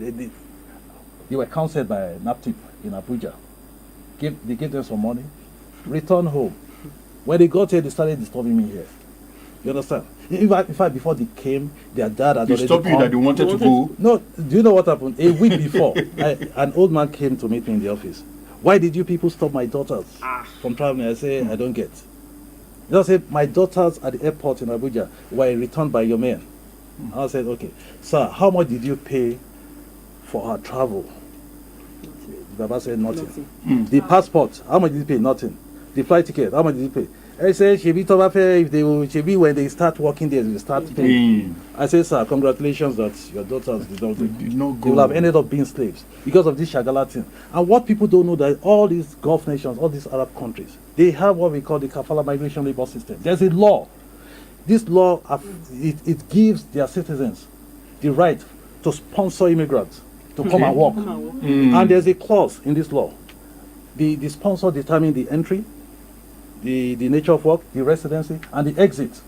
they were counseled by NAPTIP in Abuja. They gave them some money, returned home. When they got here, they started disturbing me here. You understand? In fact, before they came, their dad had already stopped you that they wanted to go? No, do you know what happened? A week before, an old man came to meet me in the office. Why did you people stop my daughters from traveling? I say, I don't get. You know, say, my daughters at the airport in Abuja were returned by your men. I said, okay, sir, how much did you pay for her travel? Baba said, nothing. The passport, how much did you pay? Nothing. The flight ticket, how much did you pay? I said, if when they start working there, they start paying. I said, sir, congratulations that your daughters did not go. They will have ended up being slaves because of this Shagala thing. And what people don't know that all these Gulf nations, all these Arab countries, they have what we call the Kafala migration labor system. There's a law. This law, it gives their citizens the right to sponsor immigrants to come and work. And there's a clause in this law. The sponsor determines the entry, the nature of work, the residency, and the exit.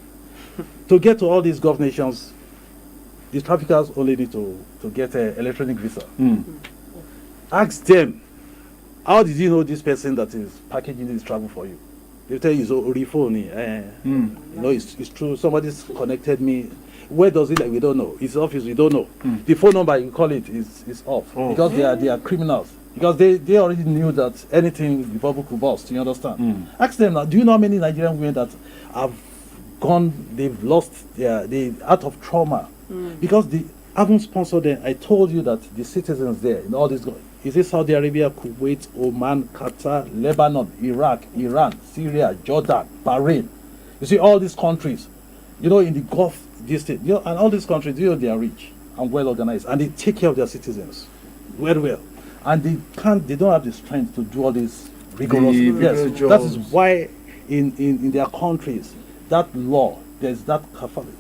To get to all these Gulf nations, the traffickers only need to get an electronic visa. Ask them, how did you know this person that is packaging this travel for you? They tell you it's Orifoni. You know, it's true. Somebody's connected me. Where does it like? We don't know. It's office. We don't know. The phone number you call it is off because they are criminals. Because they already knew that anything the bubble could burst. You understand? Ask them now. Do you know how many Nigerian women that have gone? They've lost they out of trauma because they haven't sponsored them. I told you that the citizens there in all this. Is it Saudi Arabia, Kuwait, Oman, Qatar, Lebanon, Iraq, Iran, Syria, Jordan, Bahrain? You see all these countries, you know, in the Gulf district, you know, and all these countries, you know, they are rich and well organized, and they take care of their citizens very well, and they don't have the strength to do all these rigorous. Yes, that is why in their countries, that law, there's that kafala.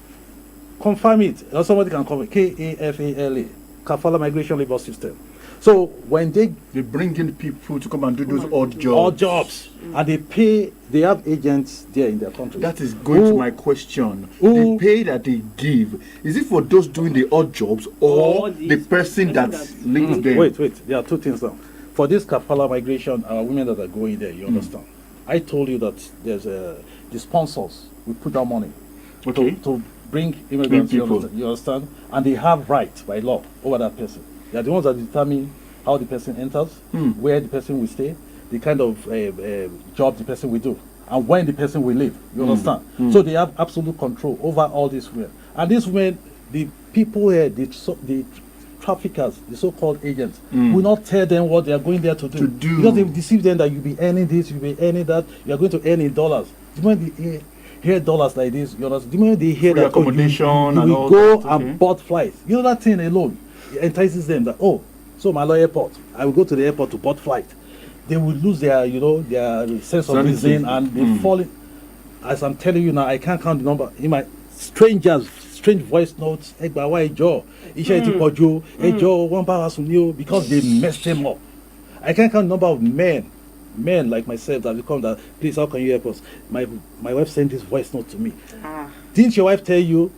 Confirm it, or somebody can confirm it. KAFALA, Kafala Migration Labor System. So when they bring in people to come and do those odd jobs, and they have agents there in their country. That is going to my question. The pay that they give, is it for those doing the odd jobs or the person that leads them? Wait, there are two things now. For this Kafala migration, our women that are going there, you understand? I told you that there's the sponsors will put down money to bring immigrants. You understand? And they have rights by law over that person. They are the ones that determine how the person enters, where the person will stay, the kind of job the person will do, and when the person will leave. You understand? So they have absolute control over all these women. And these women, the people here, the traffickers, the so-called agents, will not tell them what they are going there to do. Because they deceive them that you'll be earning this, you'll be earning that, you are going to earn in dollars. The moment they hear dollars like this, you understand? The moment they hear that accommodation you will go and board flights. You know that thing alone entices them that, so my airport, I will go to the airport to board flight. They will lose their sense of reason, and they fall in. As I'm telling you now, I can't count the number in my strange voice notes. Because they messed them up. I can't count the number of men like myself that will come that, please, how can you help us? My wife sent this voice note to me. Didn't your wife tell you?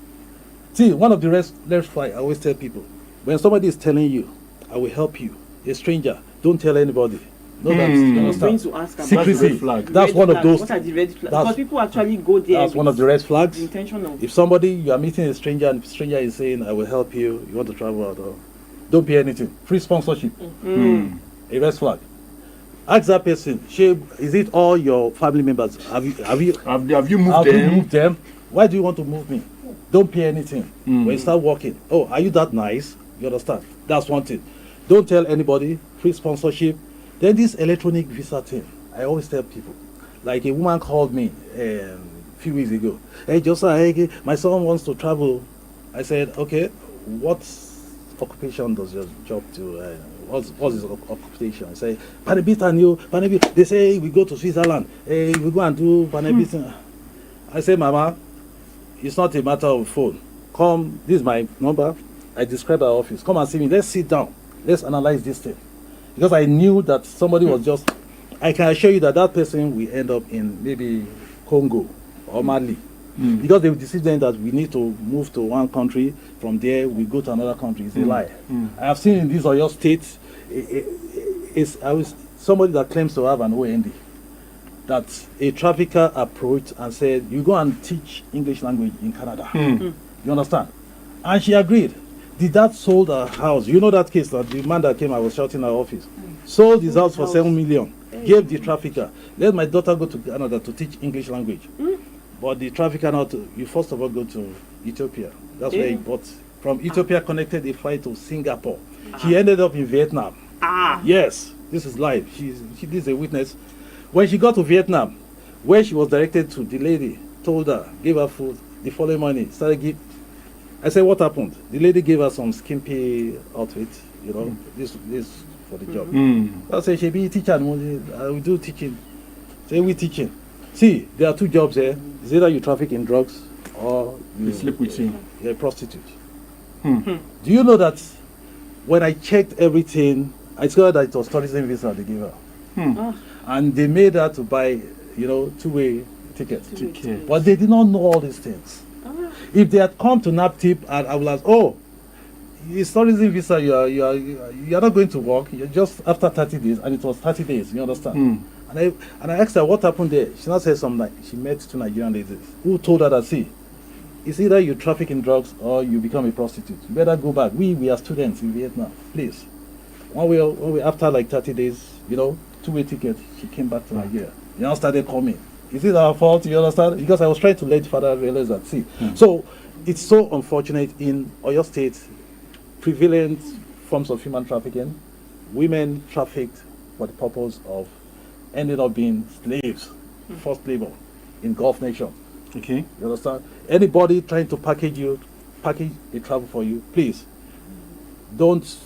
See, one of the red flag I always tell people, when somebody is telling you, I will help you, a stranger, don't tell anybody. No, that's secrecy. That's one of those. What are the red flags? Because people actually go there. That's one of the red flags. The intention of. If somebody, you are meeting a stranger and the stranger is saying, I will help you, you want to travel out, don't pay anything. Free sponsorship. A red flag. Ask that person, is it all your family members? Have you moved them? Why do you want to move me? Don't pay anything. When you start working, are you that nice? You understand? That's one thing. Don't tell anybody. Free sponsorship. Then this electronic visa thing, I always tell people. Like a woman called me a few weeks ago. Hey, Josiah, my son wants to travel. I said, okay, what occupation does your job do? What's his occupation? I say, Panebit. They say we go to Switzerland. Hey, we go and do Panebit. I say, Mama, it's not a matter of phone. Come, this is my number. I describe our office. Come and see me. Let's sit down. Let's analyze this thing. Because I knew that somebody was just... I can assure you that person will end up in maybe Congo or Mali because they will deceive them that we need to move to one country, from there we go to another country. It's a lie. I have seen in this Oyo State, somebody that claims to have an OND, that a trafficker approached and said, you go and teach English language in Canada. You understand? And she agreed. The dad sold her house. You know that case, that the man that came, I was shouting at her office, sold his house for 7 million, gave the trafficker, let my daughter go to Canada to teach English language. But the trafficker you first of all go to Ethiopia. That's where he bought. From Ethiopia, connected a flight to Singapore. She ended up in Vietnam. Yes, this is live. She is a witness. When she got to Vietnam, where she was directed to, the lady told her, gave her food, the following morning, I said, what happened? The lady gave her some skimpy outfit, this for the job. I said, she be a teacher, I will do teaching. Say, we teaching. See, there are two jobs here. It's either you traffic in drugs or you sleep with him. You're a prostitute. Do you know that when I checked everything, I saw that it was tourism visa they gave her. And they made her to buy, two-way tickets. But they did not know all these things. If they had come to NAPTIP and I would ask, it's tourism visa, you are not going to work, you're just after 30 days, and it was 30 days, you understand? And I asked her what happened there. She now said something like she met two Nigerian ladies who told her that, see, it's either you traffic in drugs or you become a prostitute. You better go back. We are students in Vietnam, please. When we after like 30 days, two-way ticket, she came back to Nigeria. Started coming. Is it our fault? You understand? Because I was trying to let the father realize that. See, so it's so unfortunate in Oyo State, prevalent forms of human trafficking, women trafficked for the purpose of ended up being slaves, forced labor in Gulf nation. Okay. You understand? Anybody trying to package a travel for you, please don't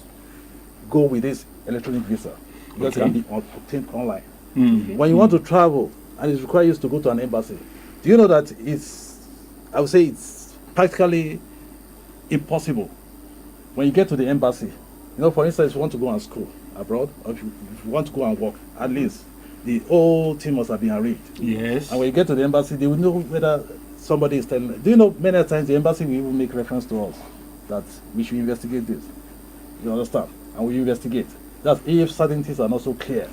go with this electronic visa, because it can be obtained online. When you want to travel and it requires you to go to an embassy, do you know that I would say it's practically impossible when you get to the embassy. For instance, if you want to go and school abroad, or if you want to go and work, at least the whole team must have been arranged. Yes. And when you get to the embassy, they will know whether somebody is telling them. Do you know, many times the embassy will even make reference to us that we should investigate this. You understand? And we investigate. That's if certain things are not so clear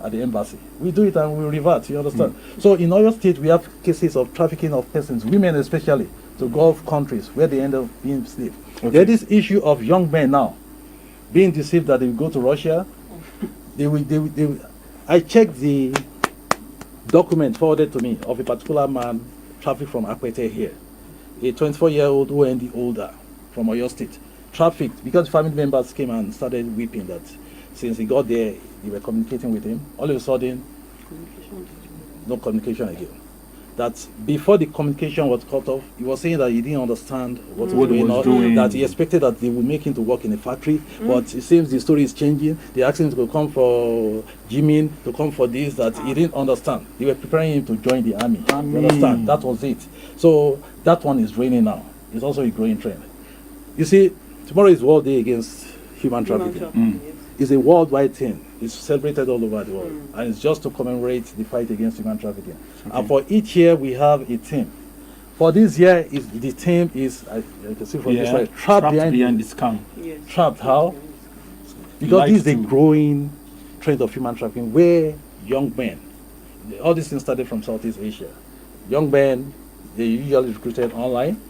at the embassy. We do it and we revert, you understand? So in Oyo State, we have cases of trafficking of persons, women especially, to Gulf countries where they end up being slaves. There's this issue of young men now being deceived that they will go to Russia. I checked the document forwarded to me of a particular man trafficked from Akwete here, a 24-year-old OND older from Oyo State, trafficked because family members came and started weeping that since he got there, they were communicating with him. All of a sudden, no communication again. That before the communication was cut off, he was saying that he didn't understand what was going on, that he expected that they would make him to work in a factory, but it seems the story is changing. They asked him to come for gymming, to come for this, that he didn't understand. They were preparing him to join the army. You understand? That was it. So that one is raining now. It's also a growing trend. You see, tomorrow is World Day Against Human Trafficking. It's a worldwide thing. It's celebrated all over the world. And it's just to commemorate the fight against human trafficking. And for each year, we have a theme. For this year, the theme is, I can see from this slide, trapped behind the scam. Trapped how? Because this is a growing trend of human trafficking where young men, all these things started from Southeast Asia. Young men, they usually recruited online.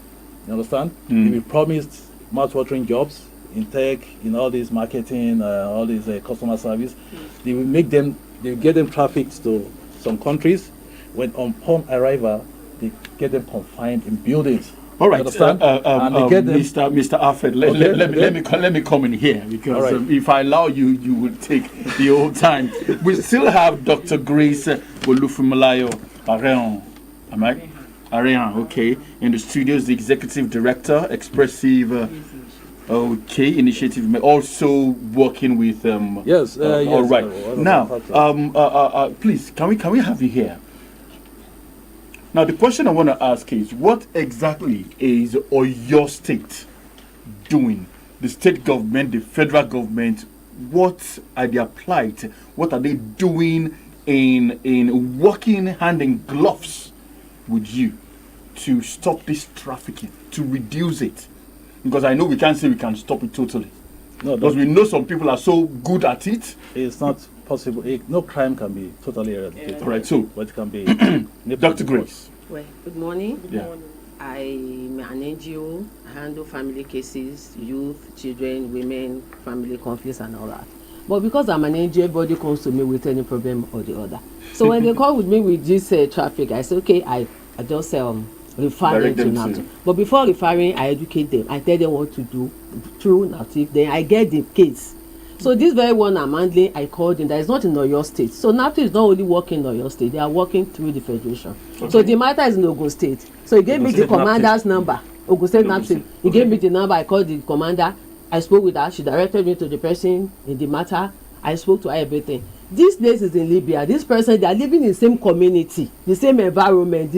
You understand? They were promised mouth-watering jobs in tech, in all this marketing, all this customer service. They will get them trafficked to some countries. When upon arrival, they get them confined in buildings. All right, and they get them Mr. Alfred, let me come in here, because if I allow you, you will take the whole time. We still have Dr. Grace Olufumalayo Areon. Am I? Areon, okay. In the studios, the executive director, Expressive. Initiative, also working with yes. All right. Now, please, can we have you here? Now, the question I want to ask is, what exactly is Oyo State doing? The state government, the federal government, what are their plight? What are they doing in working hand in gloves with you to stop this trafficking, to reduce it? Because I know we can't say we can stop it totally. No, because we know some people are so good at it. It's not possible. No crime can be totally eradicated. All right, so but it can be. Dr. Grace. Well, good morning. Yeah. I'm an NGO. I handle family cases, youth, children, women, family conflicts, and all that. But because I'm an NGO, everybody comes to me with any problem or the other. So when they come with me with this traffic, I say, okay, I just refer them to NAPTIP. But before referring, I educate them. I tell them what to do through NAPTIP. Then I get the case. So this very one I'm handling, I called in. That is not in Oyo State. So NAPTIP is not only working in Oyo State. They are working through the Federation. Okay. So the matter is in Ogun State. So he gave me the commander's number. Ogun State NAPTIP. He gave me the number. I called the commander. I spoke with her. She directed me to the person in the matter. I spoke to her everything. This place is in Libya. This person, they are living in the same community, the same environment.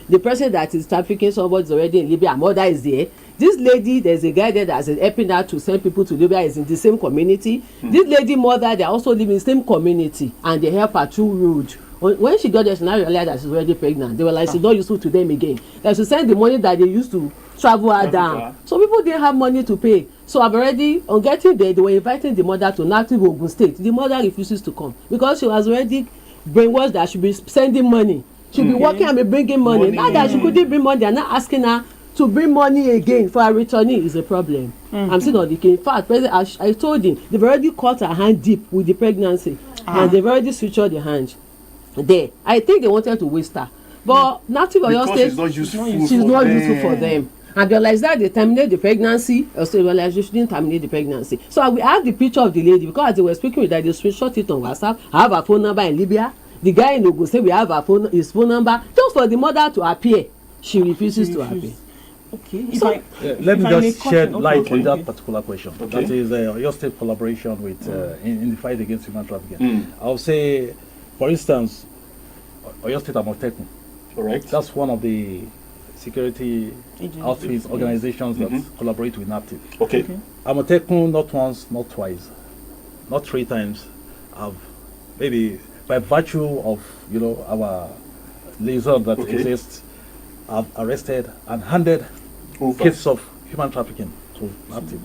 The person that is trafficking somebody is already in Libya. Her mother is there. This lady, there's a guy there that's helping her to send people to Libya, is in the same community. This lady mother, they also live in the same community, and they help her through road. When she got there, she now realized that she's already pregnant. They were like, she's not useful to them again. That she send the money that they used to travel her down. So people didn't have money to pay. So I've already, on getting there, they were inviting the mother to NAPTIP Ogun State. The mother refuses to come because she was already brainwashed that she be sending money. She'll be working and be bringing money. Now that she couldn't bring money, they're not asking her to bring money again for her returnee is a problem. I'm still on the case. In fact, I told him they've already caught her hand deep with the pregnancy, and they've already sutured the hand. There, I think they wanted to waste her, but NAPTIP Oyo State, she's not useful for them. And they're like that they terminate the pregnancy, or say well, like, she didn't terminate the pregnancy. So I will have the picture of the lady because as they were speaking with that, they screenshot it on WhatsApp. I have her phone number in Libya. The guy in Ogun State, we have his phone number just for the mother to appear. She refuses to appear. Okay. So, let me just shed light on that particular question. Okay. That is Oyo State collaboration with in the fight against human trafficking. I'll say, for instance, Oyo State Amotekun. Correct. That's one of the security outfits, organizations that collaborate with NAPTIP. Okay. Amotekun, not once, not twice, not 3 times, have maybe by virtue of our liaison that exists, have arrested and handed cases of human trafficking to NAPTIP.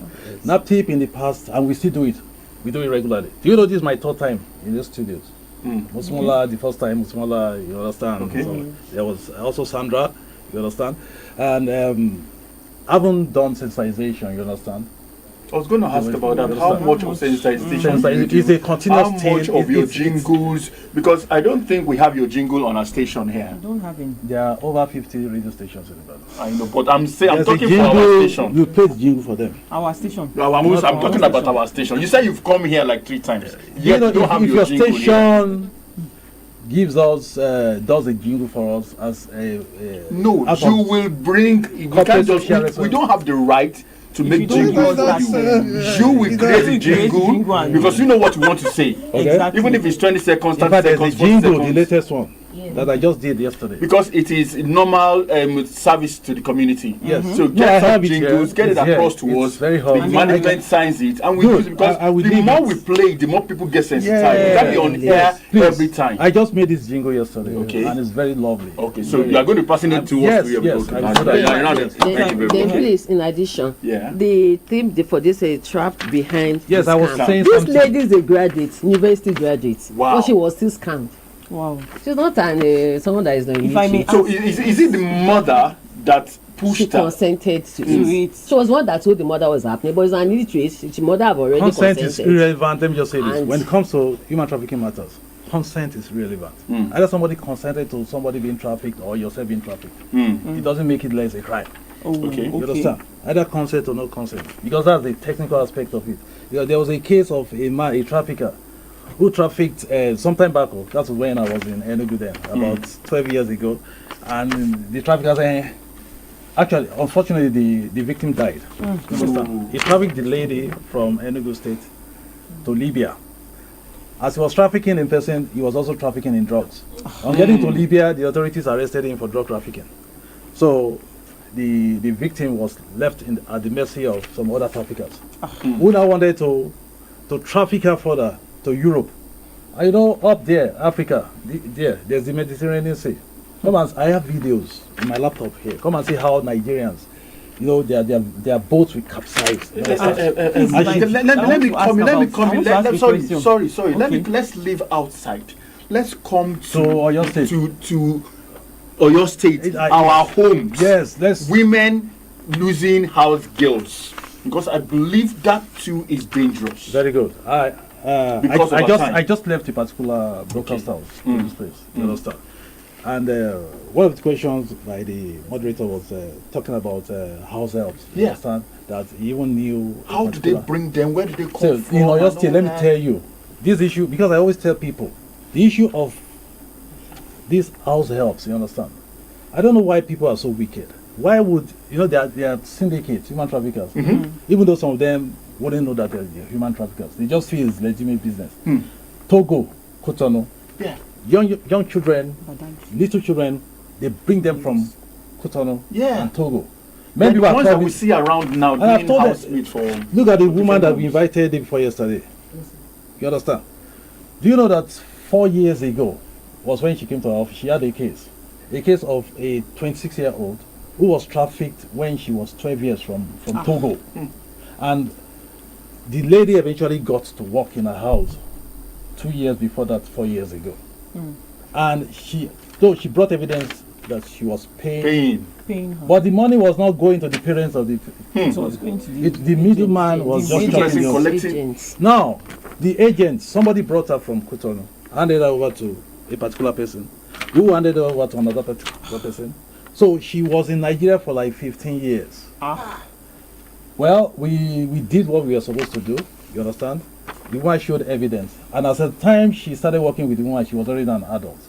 NAPTIP in the past, and we still do it. We do it regularly. Do you know this is my 3rd time in these studios? Musmola, the first time, Musmola, you understand. Okay. So there was also Sandra, you understand. And haven't done sensitization, you understand. I was going to ask about that. How much of sensitization is a continuous thing? How much of your jingles? Because I don't think we have your jingle on our station here. I don't have it. There are over 50 radio stations in the Ibadan. I know, but I'm talking for our station. You play the jingle for them. Our station. I'm talking about our station. You said you've come here like 3 times. Yet you don't have your jingle station here. Gives us does a jingle for us as a no, you will bring. We don't have the right to make jingles for you. You will create a jingle because you know what you want to say. Okay. Exactly. Even if it's 20 seconds, 30 seconds, seconds, the jingle, 40 seconds. the latest one that I just did yesterday. Because it is normal service to the community. Yes. So get some jingles, get it across to us. Very hard. The management signs it, and we use it because the more we play, the more people get sensitized. You can be on air every time. I just made this jingle yesterday, and it's very lovely. Okay, so you are going to pass it to us. Yes. Then please, in addition, the theme for this is trapped behind. Yes, I was saying this lady is a graduate, university graduate. Wow. But she was still scammed. Wow. She's not someone that is not in. So is it the mother that pushed her? She consented to it. She was one that told the mother was happening, but it's an illiterate. The mother have already consented. Consent is irrelevant. Let me just say this. When it comes to human trafficking matters, consent is relevant. Either somebody consented to somebody being trafficked or yourself being trafficked. It doesn't make it less a crime. Okay. You understand? Either consent or no consent. Because that's the technical aspect of it. There was a case of a trafficker who trafficked some time back. That was when I was in Enugu then, about 12 years ago. And the trafficker said, actually, unfortunately, the victim died. He trafficked the lady from Enugu State to Libya. As he was trafficking in person, he was also trafficking in drugs. On getting to Libya, the authorities arrested him for drug trafficking. So the victim was left at the mercy of some other traffickers who now wanted to traffic her further to Europe. Up there, Africa, there's the Mediterranean Sea. Come and I have videos in my laptop here. Come and see how Nigerians, you know, their boats will capsize. You understand? Let me come in. Sorry. Okay. Let's leave outside. Let's come to Oyo State. to Oyo State, our homes. Yes, let's. Women losing house girls, because I believe that too is dangerous. Very good. Because of our time. I just left a particular broadcast house in this place. You understand? And one of the questions by the moderator was talking about house helps. You understand? That he even knew. How do they bring them? Where do they come So from? in Oyo State, let me tell you, this issue, because I always tell people, the issue of these house helps, you understand? I don't know why people are so wicked. Why would, you know, they are syndicates, human traffickers. Even though some of them wouldn't know that they're human traffickers. They just feel it's legitimate business. Togo, Cotonou, young children, little children, they bring them from Cotonou and Togo. Maybe the ones that we see around now doing house meat for. Look at the woman that we invited day before yesterday. You understand? Do you know that 4 years ago was when she came to our office? She had a case of a 26-year-old who was trafficked when she was 12 years from Togo. And the lady eventually got to work in her house 2 years before that, 4 years ago. And she brought evidence that she was paying her. But the money was not going to the parents of the So it's going to the middleman was just collecting. Now the agent, somebody brought her from Cotonou, handed her over to a particular person, who handed her over to another particular person. So she was in Nigeria for like 15 years. Well, we did what we were supposed to do. You understand? The woman showed evidence, and at the time she started working with the woman, she was already an adult.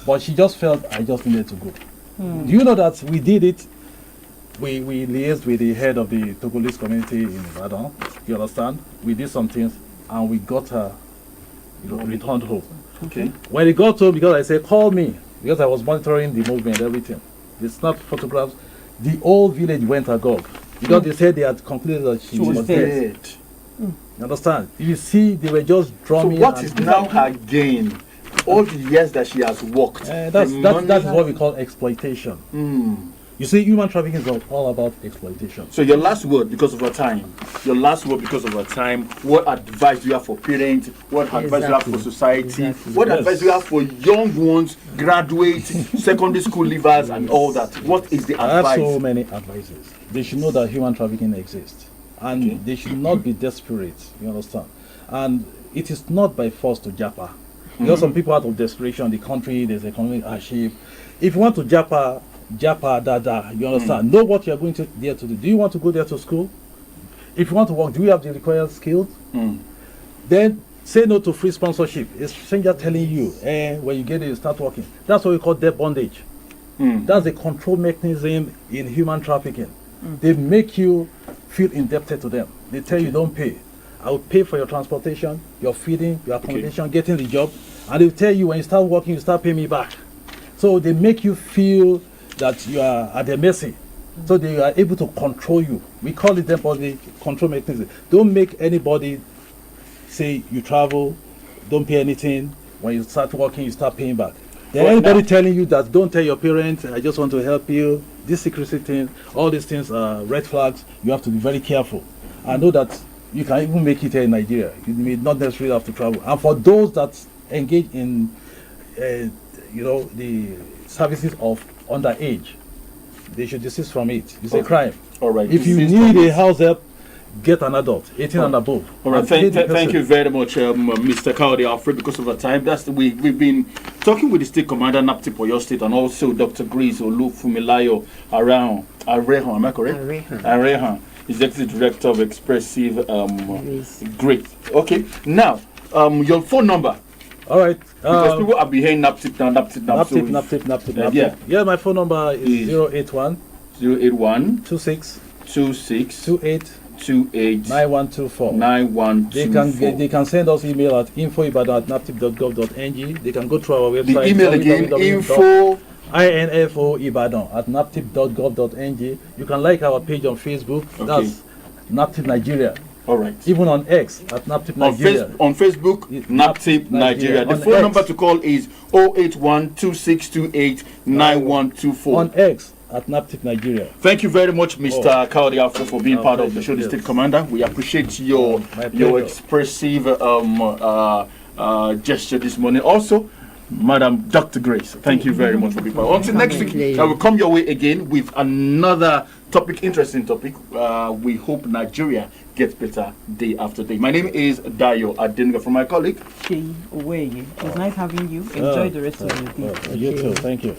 But she just felt I just needed to go. Do you know that we did it? We liaised with the head of the Togolese community in Ibadan. You understand? We did some things, and we got her, returned home. Okay. When he got home, because I said, call me, because I was monitoring the movement, everything. They snapped photographs. The whole village went agog, because they said they had concluded that she was dead. You understand? You see, they were just drumming. So what is now her gain? All the years that she has worked. That's what we call exploitation. You see, human trafficking is all about exploitation. So your last word, because of our time. What advice do you have for parents? What advice do you have for society? What advice do you have for young ones, graduates, secondary school leavers, and all that? What is the advice? I have so many advices. They should know that human trafficking exists, and they should not be desperate. You understand? And it is not by force to japa. Because some people out of desperation, the country, there's economic hardship. If you want to japa, dada, you understand? Know what you're going there to do. Do you want to go there to school? If you want to work, do you have the required skills? Then say no to free sponsorship. A stranger telling you, when you get it, you start working. That's what we call debt bondage. That's the control mechanism in human trafficking. They make you feel indebted to them. They tell you don't pay. I will pay for your transportation, your feeding, your accommodation, getting the job, and they'll tell you when you start working, you start paying me back. So they make you feel that you are at their mercy. So they are able to control you. We call it debt bondage control mechanism. Don't make anybody say you travel, don't pay anything. When you start working, you start paying back. Then anybody telling you that don't tell your parents, I just want to help you, this secrecy thing, all these things are red flags. You have to be very careful. I know that you can even make it here in Nigeria. You may not necessarily have to travel. And for those that engage in, the services of underage, they should desist from it. It's a crime. All right. If you need a house help, get an adult, 18 and above. All right. Thank you very much, Mr. Kaode Alfred. Because of our time, we've been talking with the State Commander NAPTIP Oyo State, and also Dr. Grace Olufumilayo Arehan. Am I correct? Arehan. Executive Director of Expressive Great. Okay. Now, your phone number. All right. Because people are behind NAPTIP now. NAPTIP. Yeah, my phone number is 081 26 28 9124. They can send us email at info@naptip.gov.ng. They can go through our website. The email again, info@naptip.gov.ng. You can like our page on Facebook. That's NAPTIP Nigeria. All right. Even on X at Naptip Nigeria. On Facebook, Naptip Nigeria. The On phone X. number to call is 081-2628-9124. On X at Naptip Nigeria. Thank you very much, Mr. Kaudi Afo, for being part of the show, the yes. State Commander. We appreciate your My pleasure. expressive gesture this morning. Also, Madam Dr. Grace, thank you very much for being part. Until next week, I will come your way again with another topic, interesting topic. We hope Nigeria gets better day after day. My name is Dayo Adenga from my colleague. It was nice having you. Enjoy the rest of your day. You too. Thank you.